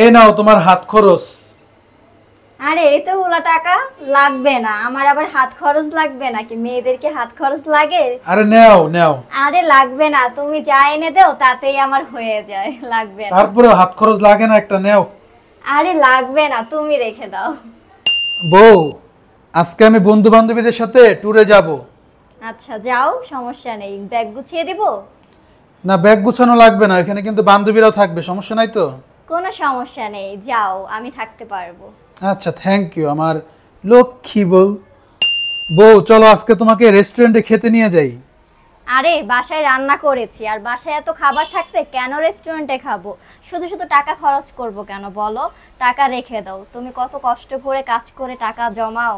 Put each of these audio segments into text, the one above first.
এই নাও তোমার হাত খরচ। আরে এতগুলো টাকা লাগবে না আমার, আবার হাত খরচ লাগবে নাকি? মেয়েদেরকে হাত খরচ লাগে? আরে নাও নাও। আরে লাগবে না, তুমি যা এনে দাও তাতেই আমার হয়ে যায়, লাগবে না। তারপরে হাত খরচ লাগে না একটা নাও। আরে লাগবে না, তুমি রেখে দাও। বউ, আজকে আমি বন্ধু বান্ধবীদের সাথে ট্যুরে যাব। আচ্ছা যাও, সমস্যা নেই। ব্যাগ গুছিয়ে দিব? না, ব্যাগ গুছানো লাগবে না, এখানে কিন্তু বান্ধবীরাও থাকবে, সমস্যা নাই তো? কোনো সমস্যা নেই, যাও, আমি থাকতে পারবো। আচ্ছা, থ্যাংক ইউ আমার লক্ষ্মী বউ। বউ চলো আজকে তোমাকে রেস্টুরেন্টে খেতে নিয়ে যাই। আরে বাসায় রান্না করেছি, আর বাসায় এত খাবার থাকতে কেন রেস্টুরেন্টে খাবো? শুধু শুধু টাকা খরচ করব কেন বলো? টাকা রেখে দাও, তুমি কত কষ্ট করে কাজ করে টাকা জমাও।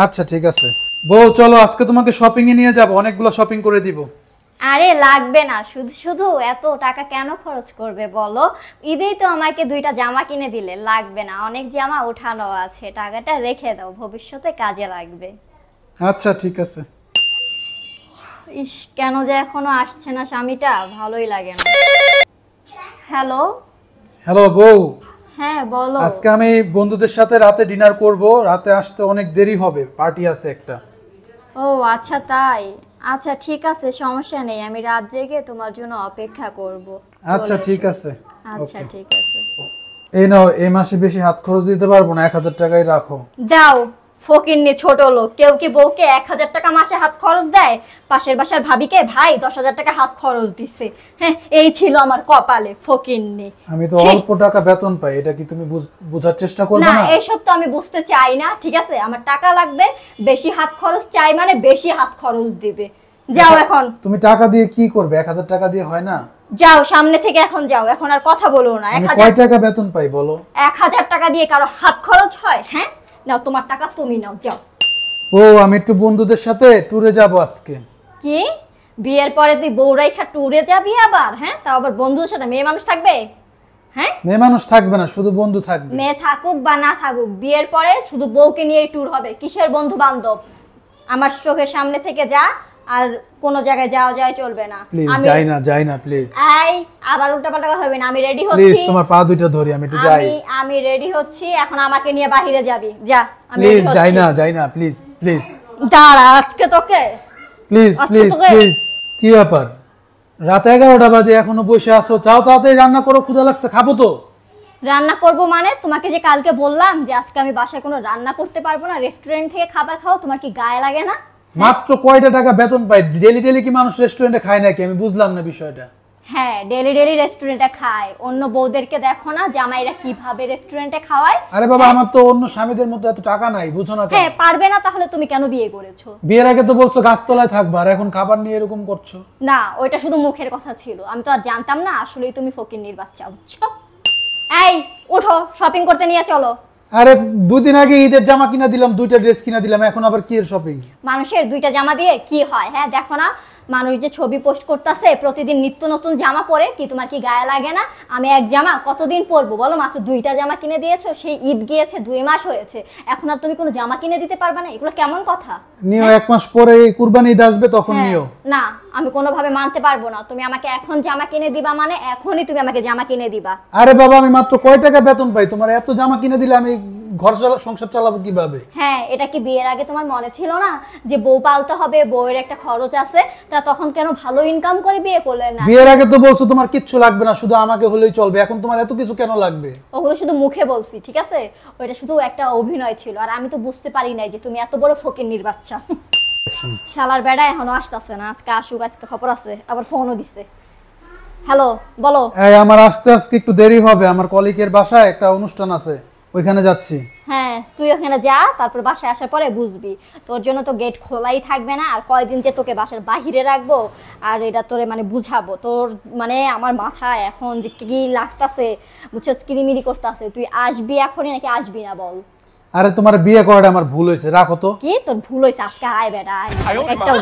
আচ্ছা ঠিক আছে বউ, চলো আজকে তোমাকে শপিং এ নিয়ে যাব, অনেকগুলো শপিং করে দিব। আরে লাগবে না, শুধু শুধু এত টাকা কেন খরচ করবে বলো? ঈদেই তো আমাকে 2টা জামা কিনে দিলে, লাগবে না, অনেক জামা উঠানো আছে, টাকাটা রেখে দাও, ভবিষ্যতে কাজে লাগবে। আচ্ছা ঠিক আছে। ইস, কেন যে এখনো আসছে না স্বামীটা, ভালোই লাগে না। হ্যালো। হ্যালো বউ। হ্যাঁ বলো। আজকে আমি বন্ধুদের সাথে রাতে ডিনার করব, রাতে আসতে অনেক দেরি হবে, পার্টি আছে একটা। ও আচ্ছা তাই, আচ্ছা ঠিক আছে, সমস্যা নেই, আমি রাত জেগে তোমার জন্য অপেক্ষা করব। আচ্ছা ঠিক আছে। আচ্ছা ঠিক আছে। এই নাও, এই মাসে বেশি হাত খরচ দিতে পারবো না, 1000 টাকাই রাখো। দাও, ফকিন্নি ছোট লোক, কেউ কি বউকে 1000 টাকা মাসে হাত খরচ দেয়? পাশের বাসার ভাবিকে ভাই 10,000 টাকা হাত খরচ দিছে। হ্যাঁ, এই ছিল আমার কপালে, ফকিন্নি। আমি তো অল্প টাকা বেতন পাই, এটা কি তুমি বোঝার চেষ্টা করবে না, না? এইসব তো আমি বুঝতে চাই না, ঠিক আছে? আমার টাকা লাগবে, বেশি হাত খরচ চাই মানে বেশি হাত খরচ দিবে। যাও এখন। তুমি টাকা দিয়ে কি করবে? 1000 টাকা দিয়ে হয় না? যাও সামনে থেকে, এখন যাও, এখন আর কথা বলো না। আমি কয় টাকা বেতন পাই বলো? 1000 টাকা দিয়ে কারো হাত খরচ হয়? হ্যাঁ, নাও তোমার টাকা, তুমি নাও, যাও। ও, আমি একটু বন্ধুদের সাথে ট্যুরে যাব আজকে। কি? বিয়ের পরে তুই বউ রাইখা ট্যুরে যাবি আবার? হ্যাঁ, তাও আবার বন্ধুদের সাথে? মেয়ে মানুষ থাকবে? হ্যাঁ, মেয়ে মানুষ থাকবে না, শুধু বন্ধু থাকবে। মেয়ে থাকুক বা না থাকুক, বিয়ের পরে শুধু বউকে নিয়েই ট্যুর হবে। কিসের বন্ধু বান্ধব? আমার চোখের সামনে থেকে যা, আর কোন জায়গায় যাওয়া যায় চলবে না। প্লিজ যাই না প্লিজ। এই আবার উল্টাপাল্টা কথা হবে না, আমি রেডি প্লিজ হচ্ছি। তোমার পা দুইটা ধরি, আমি একটু যাই। আমি রেডি হচ্ছি, এখন আমাকে নিয়ে বাইরে যাবি, যা। আমি প্লিজ রেডি হচ্ছি। যাই না প্লিজ প্লিজ। দাঁড়া, আজকে তোকে প্লিজ প্লিজ প্লিজ। কি ব্যাপার, রাত 11টা বাজে এখনো বসে আছো? চাও তাড়াতাড়ি রান্না করো, ক্ষুধা লাগছে, খাবো তো। রান্না করব মানে? তোমাকে যে কালকে বললাম যে আজকে আমি বাসায় কোনো রান্না করতে পারবো না, রেস্টুরেন্ট থেকে খাবার খাও, তোমার কি গায়ে লাগে না? মাত্র কয়টা টাকা বেতন পাই? ডেলি ডেলি কি মানুষ রেস্টুরেন্টে খায় নাকি? আমি বুঝলাম না বিষয়টা। হ্যাঁ, ডেলি ডেলি রেস্টুরেন্টে খায়। অন্য বউদেরকে দেখো না জামাইরা কিভাবে রেস্টুরেন্টে খাওয়ায়? আরে বাবা, আমার তো অন্য স্বামীদের মতো এত টাকা নাই, বুঝো না কেন? হ্যাঁ, পারবে না তাহলে তুমি কেন বিয়ে করেছো? বিয়ের আগে তো বলছো গাছতলায় থাকবা, আর এখন খাবার নিয়ে এরকম করছো। না, ওইটা শুধু মুখের কথা ছিল, আমি তো আর জানতাম না আসলেই তুমি ফকিন্নির বাচ্চা, বুঝছো? এই ওঠো, শপিং করতে নিয়ে চলো। আরে 2 দিন আগে ঈদের জামা কিনা দিলাম, 2টা ড্রেস কিনা দিলাম, এখন আবার কি এর শপিং? মানুষের 2টা জামা দিয়ে কি হয়? হ্যাঁ দেখো না, মানুষ যে ছবি পোস্ট করতেছে প্রতিদিন নিত্য নতুন জামা পরে, কি তোমার কি গায়ে লাগে না? আমি এক জামা কতদিন পরবো বলো? মাত্র 2টা জামা কিনে দিয়েছো, সেই ঈদ গিয়েছে 2 মাস হয়েছে, এখন আর তুমি কোনো জামা কিনে দিতে পারবে না? এগুলো কেমন কথা? নিও, 1 মাস পরে কুরবানি ঈদ আসবে, তখন নিও। না, আমি কোনোভাবে মানতে পারবো না। তুমি আমাকে এখন জামা কিনে দিবা মানে এখনই তুমি আমাকে জামা কিনে দিবা। আরে বাবা, আমি মাত্র কয় টাকা বেতন পাই? তোমার এত জামা কিনে দিলে আমি সংসার চালাবো কিভাবে? হ্যাঁ, এটা কি বিয়ের আগে তোমার মনে ছিল না যে বউ পালতে হবে, বউয়ের একটা খরচ আছে? তা তখন কেন ভালো ইনকাম করে বিয়ে করলে না? বিয়ের আগে তো বলছো তোমার কিচ্ছু লাগবে না, শুধু আমাকে হলেই চলবে, এখন তোমার এত কিছু কেন লাগবে? ওগুলো শুধু মুখে বলছি, ঠিক আছে? ওইটা শুধু একটা অভিনয় ছিল, আর আমি তো বুঝতে পারি নাই যে তুমি এত বড় ফকিন্নির বাচ্চা। শালার বেড়া এখনো আসতেছে না, আজকে আসুক, আজকে খবর আছে, আবার ফোনও দিছে। হ্যালো, বলো। এই আমার আজকে একটু দেরি হবে, আমার কলিগের বাসায় একটা অনুষ্ঠান আছে, ওইখানে যাচ্ছি। হ্যাঁ, তুই ওখানে যা, তারপর বাসায় আসার পরে বুঝবি। তোর জন্য তো গেট খোলাই থাকবে না, আর কয়দিন যে তোকে বাসার বাহিরে রাখবো আর এটা তোরে মানে বুঝাবো। তোর মানে আমার মাথায় এখন যে কি লাগতাছে, বুঝছো, কিরিমিরি করতেছে। তুই আসবি এখনই নাকি আসবি না বল? আরে তোমার বিয়ে করাটা আমার ভুল হয়েছে, রাখো তো। কি তোর ভুল হয়েছে? আজকে আয় বেটা, আয়, একটা